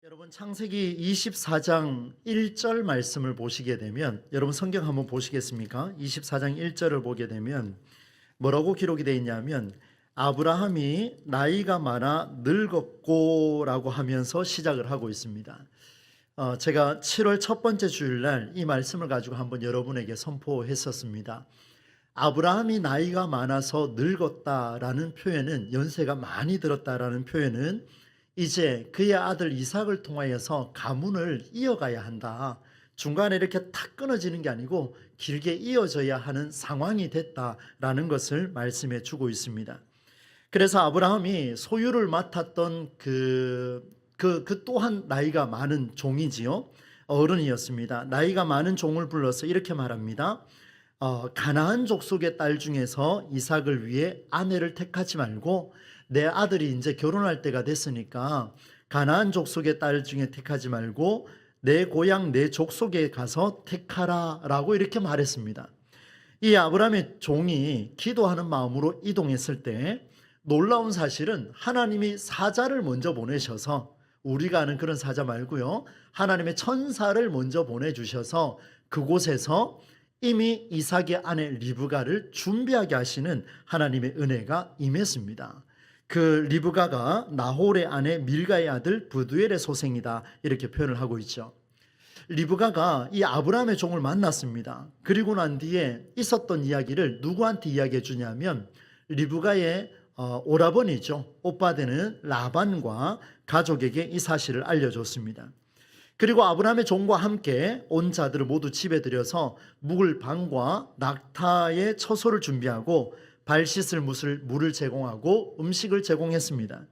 여러분 창세기 24장 1절 말씀을 보시게 되면 여러분 성경 한번 보시겠습니까? 24장 1절을 보게 되면 뭐라고 기록이 되어 있냐면 아브라함이 나이가 많아 늙었고 라고 하면서 시작을 하고 있습니다. 제가 7월 첫 번째 주일날 이 말씀을 가지고 한번 여러분에게 선포했었습니다. 아브라함이 나이가 많아서 늙었다라는 표현은, 연세가 많이 들었다라는 표현은 이제 그의 아들 이삭을 통하여서 가문을 이어가야 한다, 중간에 이렇게 탁 끊어지는 게 아니고 길게 이어져야 하는 상황이 됐다라는 것을 말씀해 주고 있습니다. 그래서 아브라함이 소유를 맡았던 그 또한 나이가 많은 종이지요, 어른이었습니다. 나이가 많은 종을 불러서 이렇게 말합니다. 가나안 족속의 딸 중에서 이삭을 위해 아내를 택하지 말고, 내 아들이 이제 결혼할 때가 됐으니까 가나안 족속의 딸 중에 택하지 말고 내 고향 내 족속에 가서 택하라 라고 이렇게 말했습니다. 이 아브라함의 종이 기도하는 마음으로 이동했을 때 놀라운 사실은 하나님이 사자를 먼저 보내셔서, 우리가 아는 그런 사자 말고요, 하나님의 천사를 먼저 보내주셔서 그곳에서 이미 이삭의 아내 리브가를 준비하게 하시는 하나님의 은혜가 임했습니다. 그 리브가가 나홀의 아내 밀가의 아들 브두엘의 소생이다, 이렇게 표현을 하고 있죠. 리브가가 이 아브라함의 종을 만났습니다. 그리고 난 뒤에 있었던 이야기를 누구한테 이야기해 주냐면 리브가의 오라버니죠, 오빠 되는 라반과 가족에게 이 사실을 알려줬습니다. 그리고 아브라함의 종과 함께 온 자들을 모두 집에 들여서 묵을 방과 낙타의 처소를 준비하고 발 씻을 물을 제공하고 음식을 제공했습니다.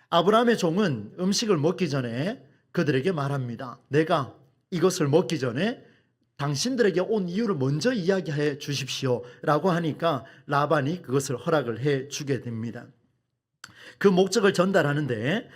아브라함의 종은 음식을 먹기 전에 그들에게 말합니다. 내가 이것을 먹기 전에 당신들에게 온 이유를 먼저 이야기해 주십시오 라고 하니까 라반이 그것을 허락을 해 주게 됩니다. 그 목적을 전달하는데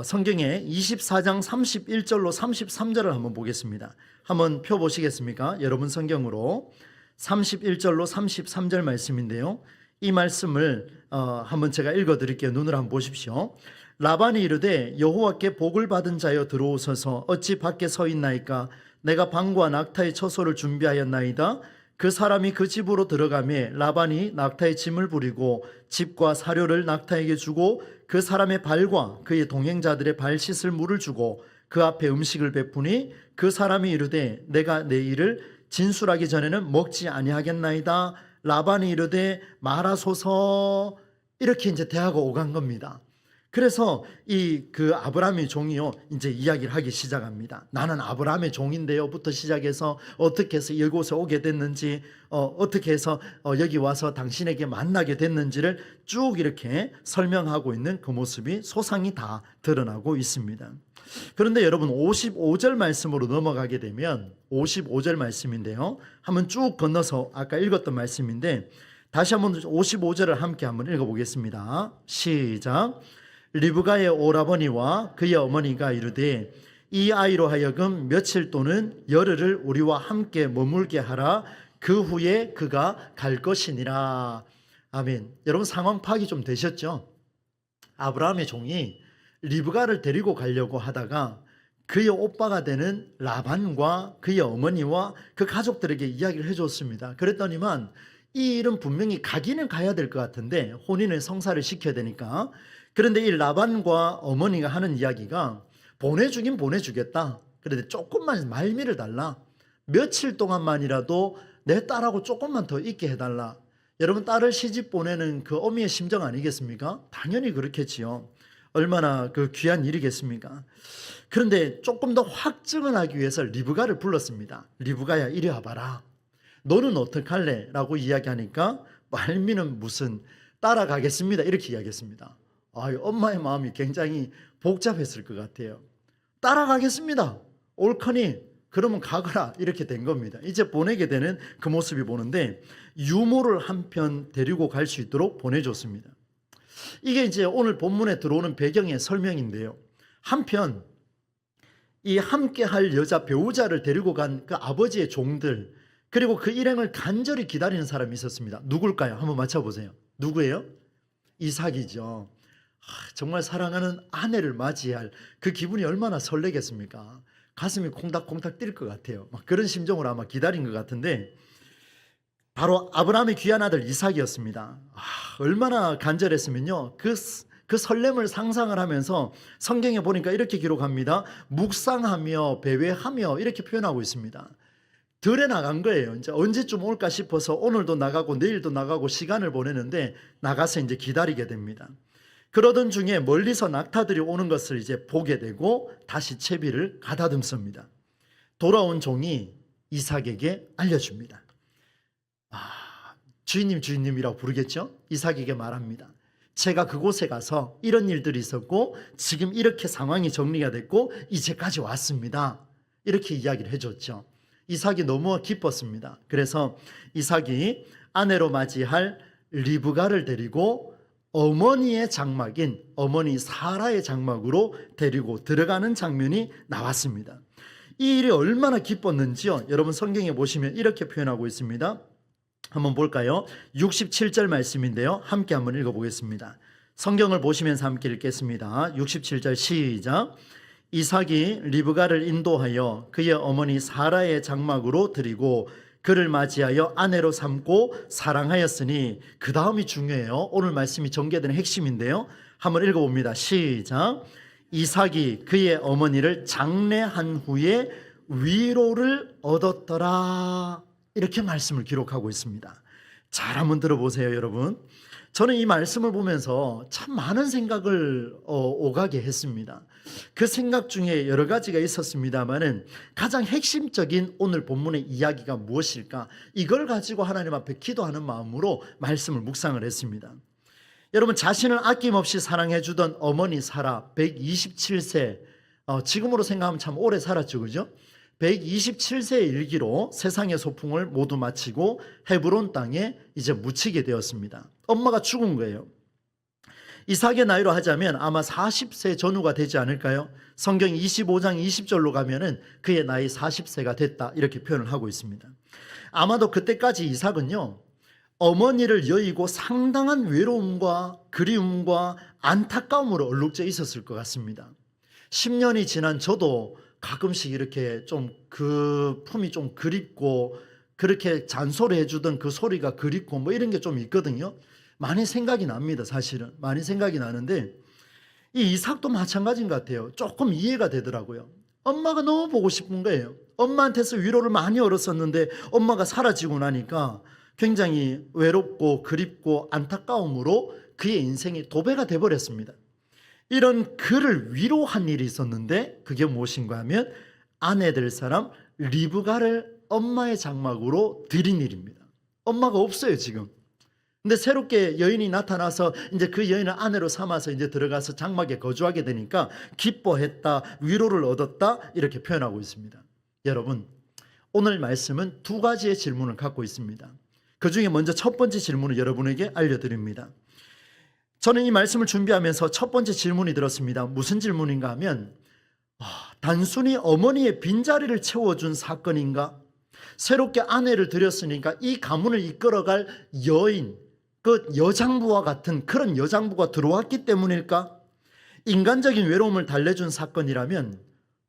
성경에 24장 31절로 33절을 한번 보겠습니다. 한번 펴 보시겠습니까? 여러분 성경으로 31절로 33절 말씀인데요, 이 말씀을 한번 제가 읽어 드릴게요. 눈을 한번 보십시오. 라반이 이르되 여호와께 복을 받은 자여 들어오소서. 어찌 밖에 서 있나이까? 내가 방과 낙타의 처소를 준비하였나이다. 그 사람이 그 집으로 들어가매 라반이 낙타의 짐을 부리고 집과 사료를 낙타에게 주고 그 사람의 발과 그의 동행자들의 발 씻을 물을 주고 그 앞에 음식을 베푸니 그 사람이 이르되 내가 내 일을 진술하기 전에는 먹지 아니하겠나이다. 라반이 이르되 말하소서. 이렇게 이제 대하고 오간 겁니다. 그래서 그 아브라함의 종이요, 이제 이야기를 하기 시작합니다. 나는 아브라함의 종인데요부터 시작해서 어떻게 해서 이곳에 오게 됐는지, 어떻게 해서 여기 와서 당신에게 만나게 됐는지를 쭉 이렇게 설명하고 있는 그 모습이 소상히 다 드러나고 있습니다. 그런데 여러분 55절 말씀으로 넘어가게 되면, 55절 말씀인데요, 한번 쭉 건너서 아까 읽었던 말씀인데 다시 한번 55절을 함께 한번 읽어보겠습니다. 시작. 리브가의 오라버니와 그의 어머니가 이르되 이 아이로 하여금 며칠 또는 열흘을 우리와 함께 머물게 하라. 그 후에 그가 갈 것이니라. 아멘. 여러분 상황 파악이 좀 되셨죠? 아브라함의 종이 리브가를 데리고 가려고 하다가 그의 오빠가 되는 라반과 그의 어머니와 그 가족들에게 이야기를 해줬습니다. 그랬더니만 이 일은 분명히 가기는 가야 될 것 같은데 혼인을 성사를 시켜야 되니까, 그런데 이 라반과 어머니가 하는 이야기가 보내주긴 보내주겠다, 그런데 조금만 말미를 달라, 며칠 동안만이라도 내 딸하고 조금만 더 있게 해달라. 여러분 딸을 시집 보내는 그 어미의 심정 아니겠습니까? 당연히 그렇겠지요. 얼마나 그 귀한 일이겠습니까? 그런데 조금 더 확증을 하기 위해서 리브가를 불렀습니다. 리브가야 이리 와봐라, 너는 어떡할래? 라고 이야기하니까 말미는 무슨 따라가겠습니다 이렇게 이야기했습니다. 엄마의 마음이 굉장히 복잡했을 것 같아요. 따라가겠습니다, 옳거니 그러면 가거라, 이렇게 된 겁니다. 이제 보내게 되는 그 모습이 보는데 유모를 한편 데리고 갈 수 있도록 보내줬습니다. 이게 이제 오늘 본문에 들어오는 배경의 설명인데요, 한편 이 함께 할 여자 배우자를 데리고 간 그 아버지의 종들, 그리고 그 일행을 간절히 기다리는 사람이 있었습니다. 누굴까요? 한번 맞춰보세요. 누구예요? 이삭이죠. 정말 사랑하는 아내를 맞이할 그 기분이 얼마나 설레겠습니까? 가슴이 콩닥콩닥 뛸 것 같아요. 막 그런 심정으로 아마 기다린 것 같은데 바로 아브라함의 귀한 아들 이삭이었습니다. 얼마나 간절했으면요. 그 설렘을 상상을 하면서 성경에 보니까 이렇게 기록합니다. 묵상하며 배회하며 이렇게 표현하고 있습니다. 들에 나간 거예요. 이제 언제쯤 올까 싶어서 오늘도 나가고 내일도 나가고 시간을 보내는데 나가서 이제 기다리게 됩니다. 그러던 중에 멀리서 낙타들이 오는 것을 이제 보게 되고 다시 채비를 가다듬습니다. 돌아온 종이 이삭에게 알려줍니다. 주인님이라고 부르겠죠? 이삭에게 말합니다. 제가 그곳에 가서 이런 일들이 있었고 지금 이렇게 상황이 정리가 됐고 이제까지 왔습니다. 이렇게 이야기를 해줬죠. 이삭이 너무 기뻤습니다. 그래서 이삭이 아내로 맞이할 리브가를 데리고 어머니의 장막인 어머니 사라의 장막으로 데리고 들어가는 장면이 나왔습니다. 이 일이 얼마나 기뻤는지요. 여러분 성경에 보시면 이렇게 표현하고 있습니다. 한번 볼까요? 67절 말씀인데요. 함께 한번 읽어보겠습니다. 성경을 보시면서 함께 읽겠습니다. 67절 시작. 이삭이 리브가를 인도하여 그의 어머니 사라의 장막으로 들이고 그를 맞이하여 아내로 삼고 사랑하였으니, 그 다음이 중요해요. 오늘 말씀이 전개되는 핵심인데요. 한번 읽어봅니다. 시작. 이삭이 그의 어머니를 장례한 후에 위로를 얻었더라. 이렇게 말씀을 기록하고 있습니다. 잘 한번 들어보세요, 여러분. 저는 이 말씀을 보면서 참 많은 생각을 오가게 했습니다. 그 생각 중에 여러 가지가 있었습니다만은 가장 핵심적인 오늘 본문의 이야기가 무엇일까? 이걸 가지고 하나님 앞에 기도하는 마음으로 말씀을 묵상을 했습니다. 여러분, 자신을 아낌없이 사랑해 주던 어머니 사라 127세, 지금으로 생각하면 참 오래 살았죠, 그죠? 127세의 일기로 세상의 소풍을 모두 마치고 헤브론 땅에 이제 묻히게 되었습니다. 엄마가 죽은 거예요. 이삭의 나이로 하자면 아마 40세 전후가 되지 않을까요? 성경 25장 20절로 가면은 그의 나이 40세가 됐다 이렇게 표현을 하고 있습니다. 아마도 그때까지 이삭은요, 어머니를 여의고 상당한 외로움과 그리움과 안타까움으로 얼룩져 있었을 것 같습니다. 10년이 지난 저도 가끔씩 이렇게 좀 그 품이 좀 그립고 그렇게 잔소리해 주던 그 소리가 그립고 뭐 이런 게 좀 있거든요. 많이 생각이 납니다. 사실은 많이 생각이 나는데 이 이삭도 마찬가지인 것 같아요. 조금 이해가 되더라고요. 엄마가 너무 보고 싶은 거예요. 엄마한테서 위로를 많이 얻었었는데 엄마가 사라지고 나니까 굉장히 외롭고 그립고 안타까움으로 그의 인생이 도배가 돼버렸습니다. 이런 그를 위로한 일이 있었는데 그게 무엇인가 하면 아내 될 사람 리브가를 엄마의 장막으로 들인 일입니다. 엄마가 없어요 지금. 근데 새롭게 여인이 나타나서 이제 그 여인을 아내로 삼아서 이제 들어가서 장막에 거주하게 되니까 기뻐했다, 위로를 얻었다 이렇게 표현하고 있습니다. 여러분, 오늘 말씀은 두 가지의 질문을 갖고 있습니다. 그 중에 먼저 첫 번째 질문을 여러분에게 알려드립니다. 저는 이 말씀을 준비하면서 첫 번째 질문이 들었습니다. 무슨 질문인가 하면 단순히 어머니의 빈자리를 채워준 사건인가? 새롭게 아내를 들였으니까 이 가문을 이끌어갈 여인, 그 여장부와 같은 그런 여장부가 들어왔기 때문일까? 인간적인 외로움을 달래준 사건이라면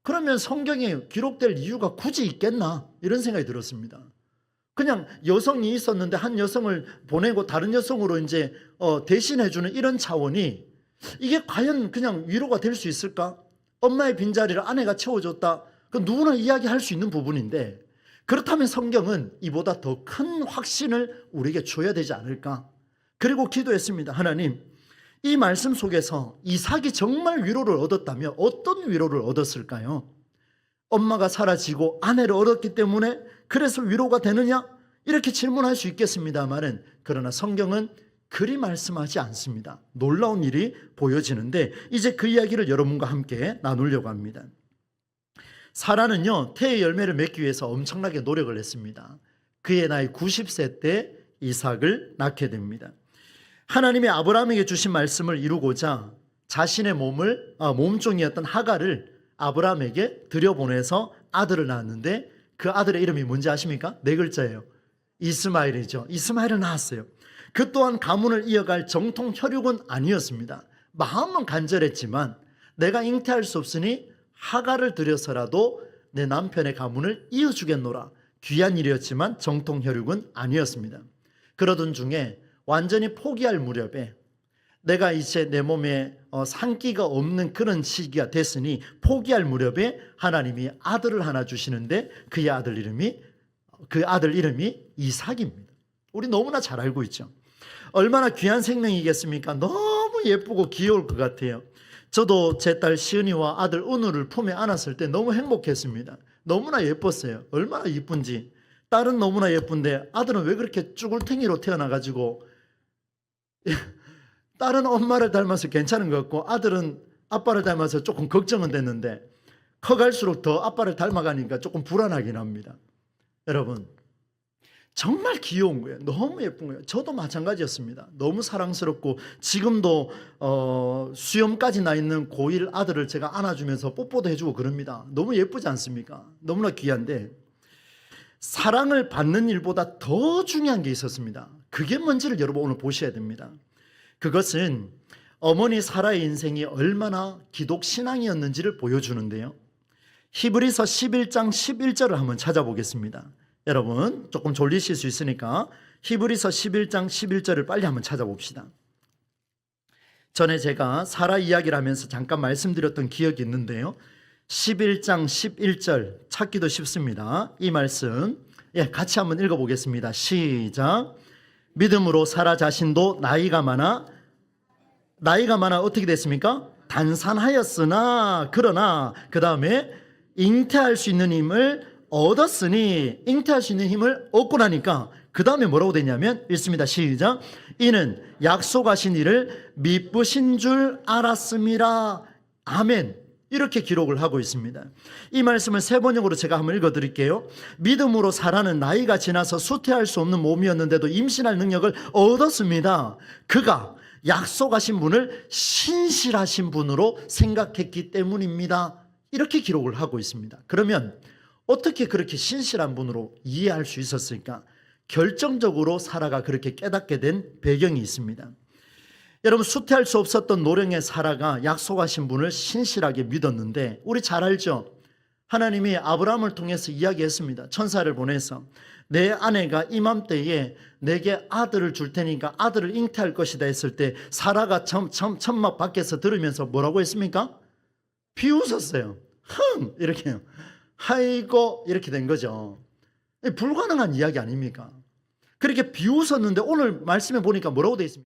그러면 성경에 기록될 이유가 굳이 있겠나? 이런 생각이 들었습니다. 그냥 여성이 있었는데 한 여성을 보내고 다른 여성으로 이제 대신해주는 이런 차원이 이게 과연 그냥 위로가 될 수 있을까? 엄마의 빈자리를 아내가 채워줬다. 그 누구나 이야기할 수 있는 부분인데 그렇다면 성경은 이보다 더 큰 확신을 우리에게 줘야 되지 않을까? 그리고 기도했습니다. 하나님, 이 말씀 속에서 이삭이 정말 위로를 얻었다면 어떤 위로를 얻었을까요? 엄마가 사라지고 아내를 얻었기 때문에 그래서 위로가 되느냐? 이렇게 질문할 수 있겠습니다만은 그러나 성경은 그리 말씀하지 않습니다. 놀라운 일이 보여지는데 이제 그 이야기를 여러분과 함께 나누려고 합니다. 사라는요, 태의 열매를 맺기 위해서 엄청나게 노력을 했습니다. 그의 나이 90세 때 이삭을 낳게 됩니다. 하나님이 아브라함에게 주신 말씀을 이루고자 자신의 몸종이었던 하갈을 아브라함에게 들여보내서 아들을 낳았는데 그 아들의 이름이 뭔지 아십니까? 4글자예요. 이스마엘이죠. 이스마엘을 낳았어요. 그 또한 가문을 이어갈 정통 혈육은 아니었습니다. 마음은 간절했지만 내가 잉태할 수 없으니 하가를 들여서라도 내 남편의 가문을 이어주겠노라. 귀한 일이었지만 정통 혈육은 아니었습니다. 그러던 중에 완전히 포기할 무렵에 내가 이제 내 몸에 산기가 없는 그런 시기가 됐으니 포기할 무렵에 하나님이 아들을 하나 주시는데 그 아들 이름이 이삭입니다. 우리 너무나 잘 알고 있죠. 얼마나 귀한 생명이겠습니까? 너무 예쁘고 귀여울 것 같아요. 저도 제 딸 시은이와 아들 은우를 품에 안았을 때 너무 행복했습니다. 너무나 예뻤어요. 얼마나 예쁜지. 딸은 너무나 예쁜데 아들은 왜 그렇게 쭈글탱이로 태어나가지고 딸은 엄마를 닮아서 괜찮은 것 같고 아들은 아빠를 닮아서 조금 걱정은 됐는데 커갈수록 더 아빠를 닮아가니까 조금 불안하긴 합니다. 여러분, 정말 귀여운 거예요. 너무 예쁜 거예요. 저도 마찬가지였습니다. 너무 사랑스럽고 지금도 수염까지 나 있는 고1 아들을 제가 안아주면서 뽀뽀도 해주고 그럽니다. 너무 예쁘지 않습니까? 너무나 귀한데 사랑을 받는 일보다 더 중요한 게 있었습니다. 그게 뭔지를 여러분 오늘 보셔야 됩니다. 그것은 어머니 사라의 인생이 얼마나 기독 신앙이었는지를 보여주는데요. 히브리서 11장 11절을 한번 찾아보겠습니다. 여러분 조금 졸리실 수 있으니까 히브리서 11장 11절을 빨리 한번 찾아봅시다. 전에 제가 사라 이야기를 하면서 잠깐 말씀드렸던 기억이 있는데요. 11장 11절 찾기도 쉽습니다. 이 말씀 같이 한번 읽어보겠습니다. 시작. 믿음으로 사라 자신도 나이가 많아 어떻게 됐습니까? 단산하였으나 그러나 그 다음에 잉태할 수 있는 힘을 얻었으니 잉태할 수 있는 힘을 얻고 나니까 그 다음에 뭐라고 되냐면 읽습니다. 시작. 이는 약속하신 이를 미쁘신 줄 알았음이라. 아멘. 이렇게 기록을 하고 있습니다. 이 말씀을 세 번역으로 제가 한번 읽어드릴게요. 믿음으로 사라는 나이가 지나서 수태할 수 없는 몸이었는데도 임신할 능력을 얻었습니다. 그가 약속하신 분을 신실하신 분으로 생각했기 때문입니다. 이렇게 기록을 하고 있습니다. 그러면 어떻게 그렇게 신실한 분으로 이해할 수 있었을까? 결정적으로 사라가 그렇게 깨닫게 된 배경이 있습니다. 여러분, 수태할 수 없었던 노령의 사라가 약속하신 분을 신실하게 믿었는데 우리 잘 알죠? 하나님이 아브라함을 통해서 이야기했습니다. 천사를 보내서 내 아내가 이맘때에 내게 아들을 줄 테니까 아들을 잉태할 것이다 했을 때 사라가 천막 밖에서 들으면서 뭐라고 했습니까? 비웃었어요. 이렇게요. 아이고 이렇게 된 거죠. 불가능한 이야기 아닙니까? 그렇게 비웃었는데 오늘 말씀에 보니까 뭐라고 되어 있습니까?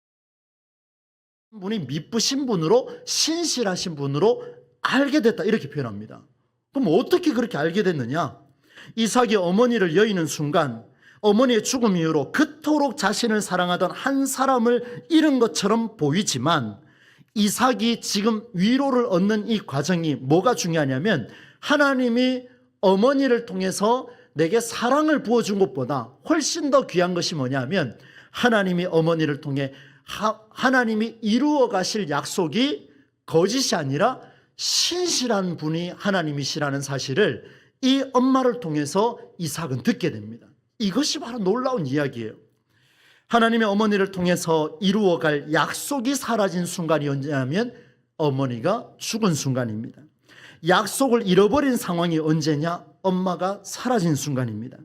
분이 미쁘신 분으로 신실하신 분으로 알게 됐다 이렇게 표현합니다. 그럼 어떻게 그렇게 알게 됐느냐? 이삭이 어머니를 여의는 순간 어머니의 죽음 이후로 그토록 자신을 사랑하던 한 사람을 잃은 것처럼 보이지만 이삭이 지금 위로를 얻는 이 과정이 뭐가 중요하냐면 하나님이 어머니를 통해서 내게 사랑을 부어준 것보다 훨씬 더 귀한 것이 뭐냐면 하나님이 어머니를 통해 하나님이 이루어 가실 약속이 거짓이 아니라 신실한 분이 하나님이시라는 사실을 이 엄마를 통해서 이삭은 듣게 됩니다. 이것이 바로 놀라운 이야기예요. 하나님의 어머니를 통해서 이루어갈 약속이 사라진 순간이 언제냐면 어머니가 죽은 순간입니다. 약속을 잃어버린 상황이 언제냐? 엄마가 사라진 순간입니다.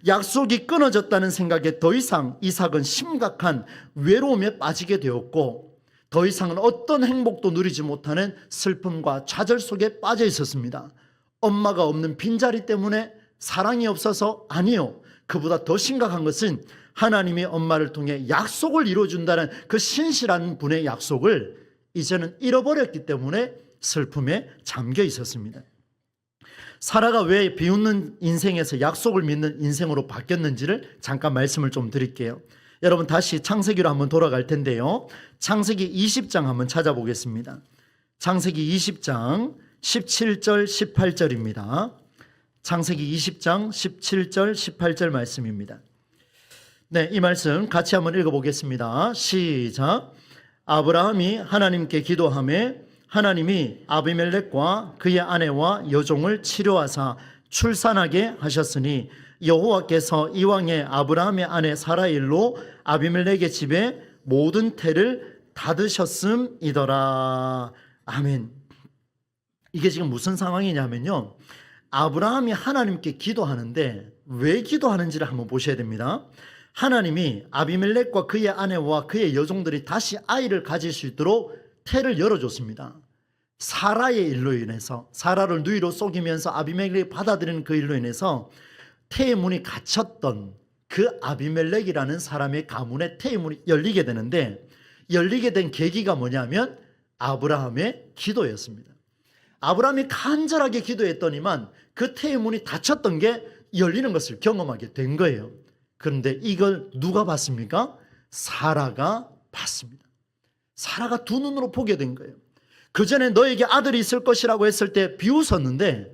약속이 끊어졌다는 생각에 더 이상 이삭은 심각한 외로움에 빠지게 되었고 더 이상은 어떤 행복도 누리지 못하는 슬픔과 좌절 속에 빠져 있었습니다. 엄마가 없는 빈자리 때문에 사랑이 없어서 아니요. 그보다 더 심각한 것은 하나님이 엄마를 통해 약속을 이루어준다는 그 신실한 분의 약속을 이제는 잃어버렸기 때문에 슬픔에 잠겨 있었습니다. 사라가 왜 비웃는 인생에서 약속을 믿는 인생으로 바뀌었는지를 잠깐 말씀을 좀 드릴게요. 여러분 다시 창세기로 한번 돌아갈 텐데요. 창세기 20장 한번 찾아보겠습니다. 창세기 20장 17절 18절입니다. 창세기 20장 17절 18절 말씀입니다. 네, 이 말씀 같이 한번 읽어보겠습니다. 시작. 아브라함이 하나님께 기도하며 하나님이 아비멜렉과 그의 아내와 여종을 치료하사 출산하게 하셨으니 여호와께서 이왕에 아브라함의 아내 사라의 일로 아비멜렉의 집에 모든 태를 닫으셨음이더라. 아멘. 이게 지금 무슨 상황이냐면요, 아브라함이 하나님께 기도하는데 왜 기도하는지를 한번 보셔야 됩니다. 하나님이 아비멜렉과 그의 아내와 그의 여종들이 다시 아이를 가질 수 있도록 태를 열어줬습니다. 사라의 일로 인해서, 사라를 누이로 속이면서 아비멜렉이 받아들이는 그 일로 인해서 태의 문이 갇혔던 그 아비멜렉이라는 사람의 가문에 태의 문이 열리게 되는데, 열리게 된 계기가 뭐냐면 아브라함의 기도였습니다. 아브라함이 간절하게 기도했더니만 그 태의 문이 닫혔던 게 열리는 것을 경험하게 된 거예요. 그런데 이걸 누가 봤습니까? 사라가 봤습니다. 사라가 두 눈으로 보게 된 거예요. 그 전에 너에게 아들이 있을 것이라고 했을 때 비웃었는데,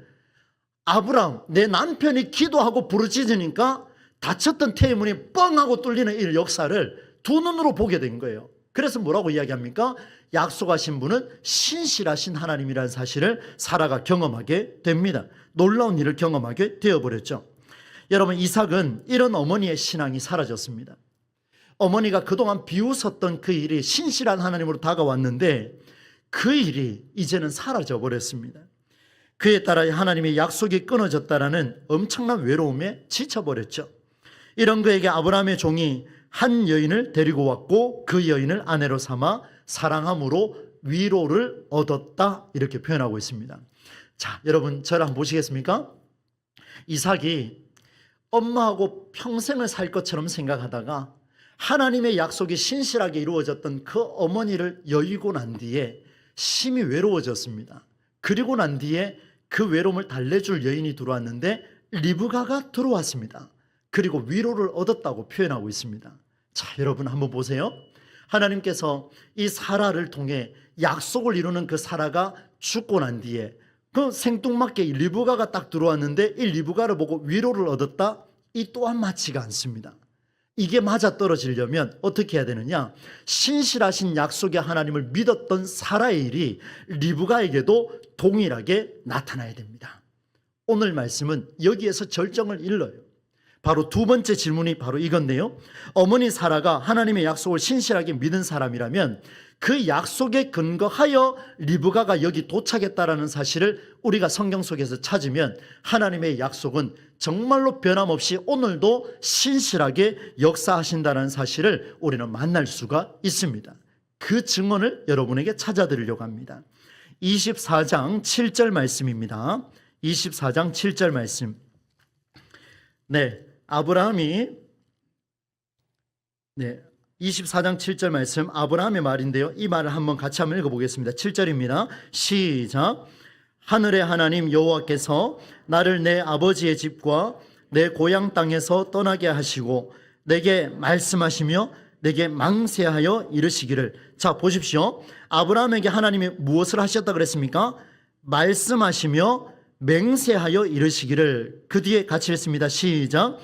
아브라함, 내 남편이 기도하고 부르짖으니까 닫혔던 태의 문이 뻥 하고 뚫리는 이 역사를 두 눈으로 보게 된 거예요. 그래서 뭐라고 이야기합니까? 약속하신 분은 신실하신 하나님이라는 사실을 사라가 경험하게 됩니다. 놀라운 일을 경험하게 되어버렸죠. 여러분, 이삭은 이런 어머니의 신앙이 사라졌습니다. 어머니가 그동안 비웃었던 그 일이 신실한 하나님으로 다가왔는데 그 일이 이제는 사라져 버렸습니다. 그에 따라 하나님의 약속이 끊어졌다라는 엄청난 외로움에 지쳐버렸죠. 이런 그에게 아브라함의 종이 한 여인을 데리고 왔고 그 여인을 아내로 삼아 사랑함으로 위로를 얻었다, 이렇게 표현하고 있습니다. 자, 여러분, 저를 한번 보시겠습니까? 이삭이 엄마하고 평생을 살 것처럼 생각하다가 하나님의 약속이 신실하게 이루어졌던 그 어머니를 여의고 난 뒤에 심히 외로워졌습니다. 그리고 난 뒤에 그 외로움을 달래줄 여인이 들어왔는데 리브가가 들어왔습니다. 그리고 위로를 얻었다고 표현하고 있습니다. 자, 여러분 한번 보세요. 하나님께서 이 사라를 통해 약속을 이루는 그 사라가 죽고 난 뒤에 그 생뚱맞게 리브가가 딱 들어왔는데 이 리브가를 보고 위로를 얻었다? 이 또한 맞지가 않습니다. 이게 맞아떨어지려면 어떻게 해야 되느냐? 신실하신 약속의 하나님을 믿었던 사라의 일이 리브가에게도 동일하게 나타나야 됩니다. 오늘 말씀은 여기에서 절정을 일러요. 바로 두 번째 질문이 바로 이건데요, 어머니 사라가 하나님의 약속을 신실하게 믿은 사람이라면 그 약속에 근거하여 리브가가 여기 도착했다라는 사실을 우리가 성경 속에서 찾으면 하나님의 약속은 정말로 변함없이 오늘도 신실하게 역사하신다는 사실을 우리는 만날 수가 있습니다. 그 증언을 여러분에게 찾아드리려고 합니다. 24장 7절 말씀입니다. 24장 7절 말씀. 네, 아브라함이 24장 7절 말씀, 아브라함의 말인데요, 이 말을 한번 같이 한번 읽어보겠습니다. 7절입니다. 시작. 하늘의 하나님 여호와께서 나를 내 아버지의 집과 내 고향 땅에서 떠나게 하시고 내게 말씀하시며 내게 망세하여 이르시기를. 자, 보십시오. 아브라함에게 하나님이 무엇을 하셨다 그랬습니까? 말씀하시며 맹세하여 이르시기를. 그 뒤에 같이 읽습니다. 시작.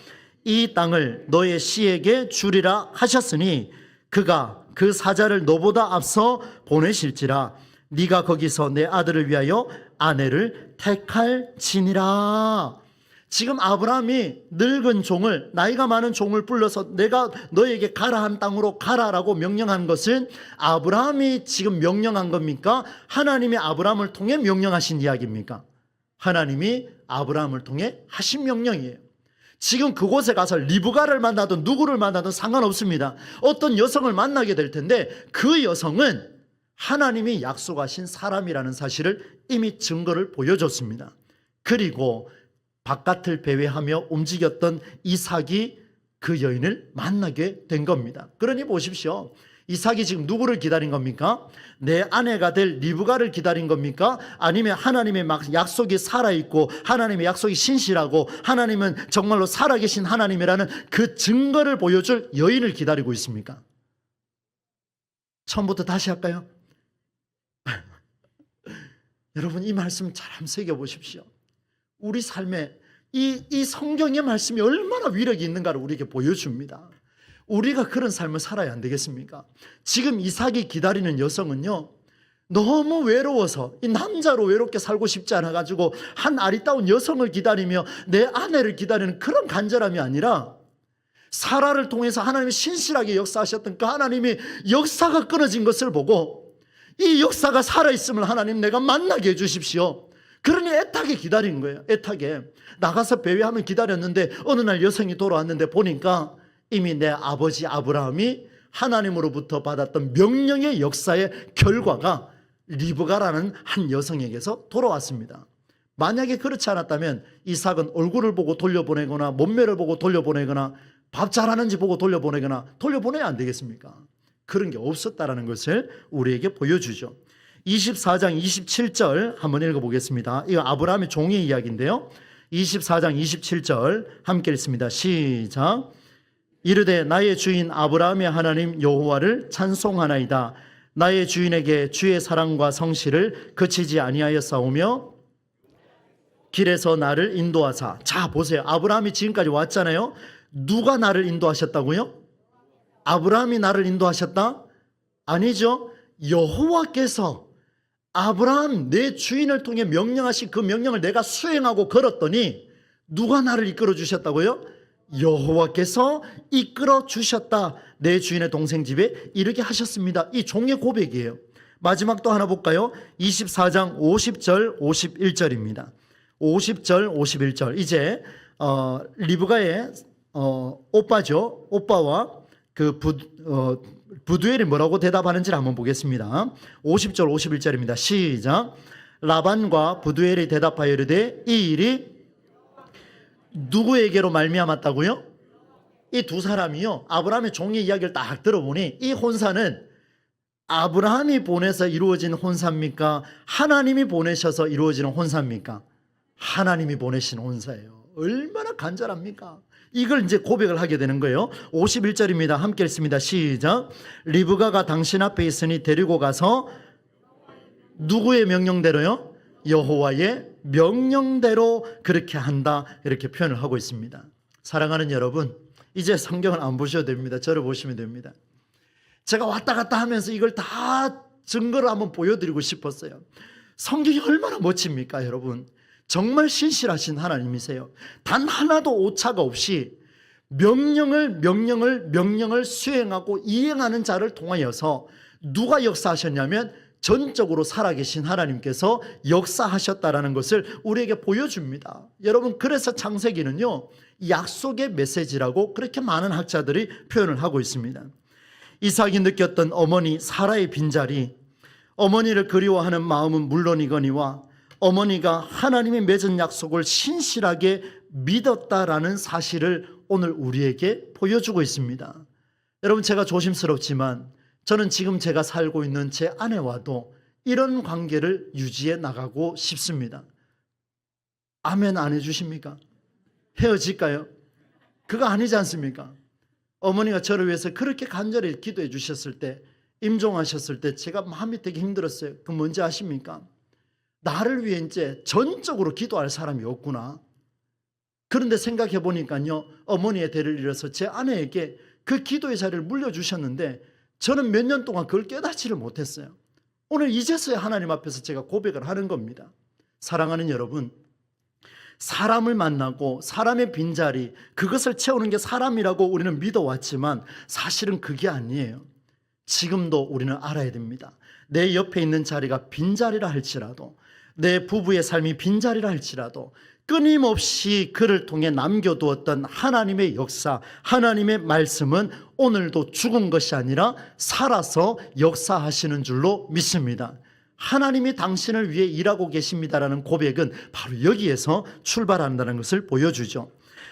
이 땅을 너의 씨에게 주리라 하셨으니 그가 그 사자를 너보다 앞서 보내실지라. 네가 거기서 내 아들을 위하여 아내를 택할지니라. 지금 아브라함이 늙은 종을, 나이가 많은 종을 불러서 내가 너에게 가라 한 땅으로 가라라고 명령한 것은 아브라함이 지금 명령한 겁니까? 하나님이 아브라함을 통해 명령하신 이야기입니까? 하나님이 아브라함을 통해 하신 명령이에요. 지금 그곳에 가서 리브가를 만나든 누구를 만나든 상관없습니다. 어떤 여성을 만나게 될 텐데 그 여성은 하나님이 약속하신 사람이라는 사실을 이미 증거를 보여줬습니다. 그리고 바깥을 배회하며 움직였던 이삭이 그 여인을 만나게 된 겁니다. 그러니 보십시오. 이삭이 지금 누구를 기다린 겁니까? 내 아내가 될 리브가를 기다린 겁니까? 아니면 하나님의 약속이 살아있고 하나님의 약속이 신실하고 하나님은 정말로 살아계신 하나님이라는 그 증거를 보여줄 여인을 기다리고 있습니까? 처음부터 다시 할까요? 여러분, 이 말씀 잘 한번 새겨보십시오. 우리 삶에 이 성경의 말씀이 얼마나 위력이 있는가를 우리에게 보여줍니다. 우리가 그런 삶을 살아야 안 되겠습니까? 지금 이삭이 기다리는 여성은요, 너무 외로워서 이 남자로 외롭게 살고 싶지 않아 가지고 한 아리따운 여성을 기다리며 내 아내를 기다리는 그런 간절함이 아니라 사라를 통해서 하나님이 신실하게 역사하셨던 그 하나님이 역사가 끊어진 것을 보고 이 역사가 살아있음을 하나님 내가 만나게 해주십시오. 그러니 애타게 기다린 거예요. 애타게 나가서 배회하면 기다렸는데 어느 날 여성이 돌아왔는데 보니까 이미 내 아버지 아브라함이 하나님으로부터 받았던 명령의 역사의 결과가 리브가라는 한 여성에게서 돌아왔습니다. 만약에 그렇지 않았다면 이삭은 얼굴을 보고 돌려보내거나 몸매를 보고 돌려보내거나 밥 잘하는지 보고 돌려보내거나 돌려보내야 안 되겠습니까? 그런 게 없었다라는 것을 우리에게 보여주죠. 24장 27절 한번 읽어보겠습니다. 이거 아브라함의 종의 이야기인데요. 24장 27절 함께 읽습니다. 시작. 이르되 나의 주인 아브라함의 하나님 여호와를 찬송하나이다. 나의 주인에게 주의 사랑과 성실을 그치지 아니하였사오며 길에서 나를 인도하사. 자 보세요. 아브라함이 지금까지 왔잖아요. 누가 나를 인도하셨다고요? 아브라함이 나를 인도하셨다? 아니죠. 여호와께서 아브라함 내 주인을 통해 명령하신 그 명령을 내가 수행하고 걸었더니 누가 나를 이끌어 주셨다고요? 여호와께서 이끌어 주셨다. 내 주인의 동생 집에 이르게 하셨습니다. 이 종의 고백이에요. 마지막 또 하나 볼까요? 24장 50절 51절입니다. 50절 51절. 이제 리브가의 오빠죠. 오빠와 그 부두엘이 뭐라고 대답하는지를 한번 보겠습니다. 50절 51절입니다. 시작. 라반과 부두엘이 대답하여 이르되 이 일이 누구에게로 말미암았다고요? 이 두 사람이요, 아브라함의 종의 이야기를 딱 들어보니 이 혼사는 아브라함이 보내서 이루어진 혼사입니까? 하나님이 보내셔서 이루어지는 혼사입니까? 하나님이 보내신 혼사예요. 얼마나 간절합니까? 이걸 이제 고백을 하게 되는 거예요. 51절입니다. 함께 읽습니다. 시작. 리브가가 당신 앞에 있으니 데리고 가서 누구의 명령대로요? 여호와의 명령대로 그렇게 한다. 이렇게 표현을 하고 있습니다. 사랑하는 여러분, 이제 성경을 안 보셔도 됩니다. 저를 보시면 됩니다. 제가 왔다 갔다 하면서 이걸 다 증거를 한번 보여드리고 싶었어요. 성경이 얼마나 멋집니까, 여러분? 정말 신실하신 하나님이세요. 단 하나도 오차가 없이 명령을 수행하고 이행하는 자를 통하여서 누가 역사하셨냐면 전적으로 살아계신 하나님께서 역사하셨다라는 것을 우리에게 보여줍니다. 여러분, 그래서 창세기는요, 약속의 메시지라고 그렇게 많은 학자들이 표현을 하고 있습니다. 이삭이 느꼈던 어머니 사라의 빈자리, 어머니를 그리워하는 마음은 물론이거니와 어머니가 하나님이 맺은 약속을 신실하게 믿었다라는 사실을 오늘 우리에게 보여주고 있습니다. 여러분, 제가 조심스럽지만 저는 지금 제가 살고 있는 제 아내와도 이런 관계를 유지해 나가고 싶습니다. 아멘 안 해주십니까? 헤어질까요? 그거 아니지 않습니까? 어머니가 저를 위해서 그렇게 간절히 기도해 주셨을 때, 임종하셨을 때 제가 마음이 되게 힘들었어요. 그 뭔지 아십니까? 나를 위해 이제 전적으로 기도할 사람이 없구나. 그런데 생각해 보니까요, 어머니의 대를 이뤄서 제 아내에게 그 기도의 자리를 물려주셨는데 저는 몇 년 동안 그걸 깨닫지를 못했어요. 오늘 이제서야 하나님 앞에서 제가 고백을 하는 겁니다. 사랑하는 여러분, 사람을 만나고 사람의 빈자리, 그것을 채우는 게 사람이라고 우리는 믿어왔지만 사실은 그게 아니에요. 지금도 우리는 알아야 됩니다. 내 옆에 있는 자리가 빈자리라 할지라도, 내 부부의 삶이 빈자리라 할지라도 끊임없이 그를 통해 남겨두었던 하나님의 역사, 하나님의 말씀은 오늘도 죽은 것이 아니라 살아서 역사하시는 줄로 믿습니다. 하나님이 당신을 위해 일하고 계십니다라는 고백은 바로 여기에서 출발한다는 것을 보여주죠.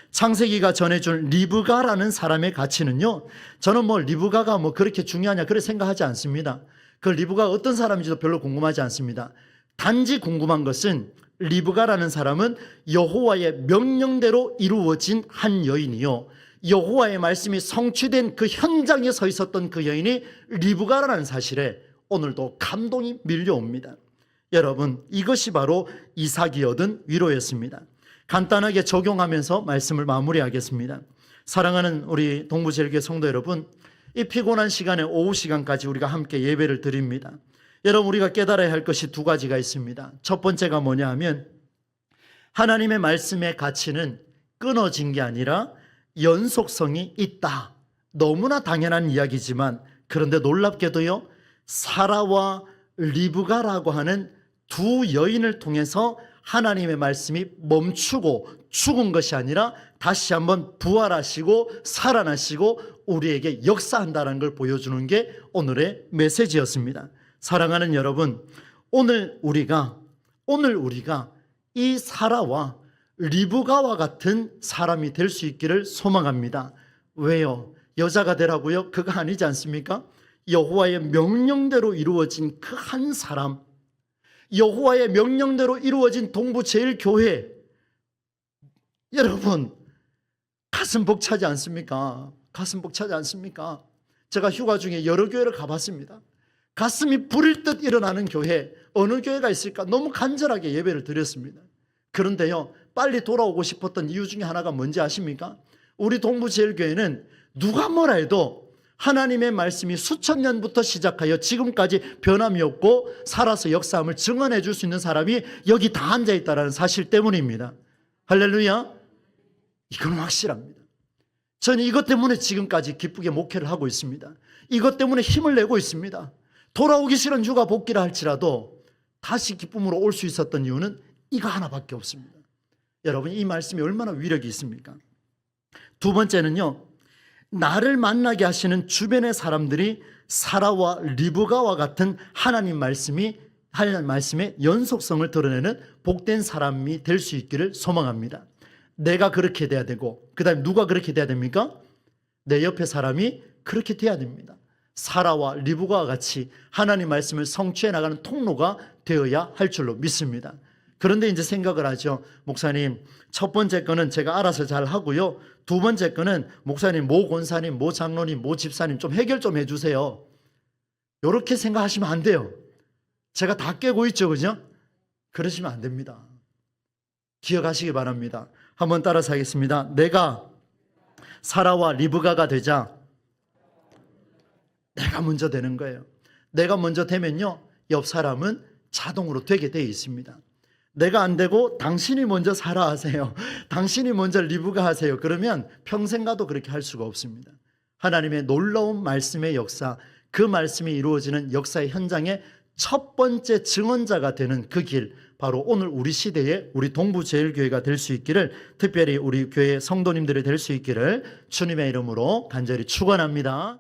창세기가 전해준 리브가라는 사람의 가치는요, 저는 리브가가 그렇게 중요하냐 그렇게 생각하지 않습니다. 그 리브가가 어떤 사람인지도 별로 궁금하지 않습니다. 단지 궁금한 것은 리브가라는 사람은 여호와의 명령대로 이루어진 한 여인이요, 여호와의 말씀이 성취된 그 현장에 서 있었던 그 여인이 리브가라는 사실에 오늘도 감동이 밀려옵니다. 여러분, 이것이 바로 이삭이 얻은 위로였습니다. 간단하게 적용하면서 말씀을 마무리하겠습니다. 사랑하는 우리 동부제일교회 성도 여러분, 이 피곤한 시간에 오후 시간까지 우리가 함께 예배를 드립니다. 여러분, 우리가 깨달아야 할 것이 두 가지가 있습니다. 첫 번째가 뭐냐 하면 하나님의 말씀의 가치는 끊어진 게 아니라 연속성이 있다. 너무나 당연한 이야기지만 그런데 놀랍게도요, 사라와 리브가라고 하는 두 여인을 통해서 하나님의 말씀이 멈추고 죽은 것이 아니라 다시 한번 부활하시고 살아나시고 우리에게 역사한다는 걸 보여주는 게 오늘의 메시지였습니다. 사랑하는 여러분, 오늘 우리가 이 사라와 리브가와 같은 사람이 될 수 있기를 소망합니다. 왜요? 여자가 되라고요? 그거 아니지 않습니까? 여호와의 명령대로 이루어진 그 한 사람, 여호와의 명령대로 이루어진 동부제일교회, 여러분 가슴 벅차지 않습니까? 가슴 벅차지 않습니까? 제가 휴가 중에 여러 교회를 가봤습니다. 가슴이 부릴 듯 일어나는 교회, 어느 교회가 있을까? 너무 간절하게 예배를 드렸습니다. 그런데요, 빨리 돌아오고 싶었던 이유 중에 하나가 뭔지 아십니까? 우리 동부제일교회는 누가 뭐라 해도 하나님의 말씀이 수천 년부터 시작하여 지금까지 변함이 없고 살아서 역사함을 증언해 줄 수 있는 사람이 여기 다 앉아 있다는 사실 때문입니다. 할렐루야. 이건 확실합니다. 저는 이것 때문에 지금까지 기쁘게 목회를 하고 있습니다. 이것 때문에 힘을 내고 있습니다. 돌아오기 싫은 휴가 복귀라 할지라도 다시 기쁨으로 올 수 있었던 이유는 이거 하나밖에 없습니다. 여러분, 이 말씀이 얼마나 위력이 있습니까? 두 번째는요, 나를 만나게 하시는 주변의 사람들이 사라와 리브가와 같은 하나님 말씀의 연속성을 드러내는 복된 사람이 될 수 있기를 소망합니다. 내가 그렇게 돼야 되고, 그 다음에 누가 그렇게 돼야 됩니까? 내 옆에 사람이 그렇게 돼야 됩니다. 사라와 리브가와 같이 하나님 말씀을 성취해 나가는 통로가 되어야 할 줄로 믿습니다. 그런데 이제 생각을 하죠. 목사님, 첫 번째 거는 제가 알아서 잘 하고요, 두 번째 거는 목사님, 모 권사님, 모 장로님, 모 집사님 좀 해결 좀 해주세요. 이렇게 생각하시면 안 돼요. 제가 다 깨고 있죠, 그죠? 그러시면 안 됩니다. 기억하시기 바랍니다. 한번 따라서 하겠습니다. 내가 사라와 리브가가 되자 내가 먼저 되는 거예요. 내가 먼저 되면요, 옆 사람은 자동으로 되게 되어 있습니다. 내가 안 되고 당신이 먼저 사라 하세요. 당신이 먼저 리브가 하세요. 그러면 평생 가도 그렇게 할 수가 없습니다. 하나님의 놀라운 말씀의 역사, 그 말씀이 이루어지는 역사의 현장에 첫 번째 증언자가 되는 그 길, 바로 오늘 우리 시대에 우리 동부제일교회가 될 수 있기를, 특별히 우리 교회 성도님들이 될 수 있기를 주님의 이름으로 간절히 축원합니다.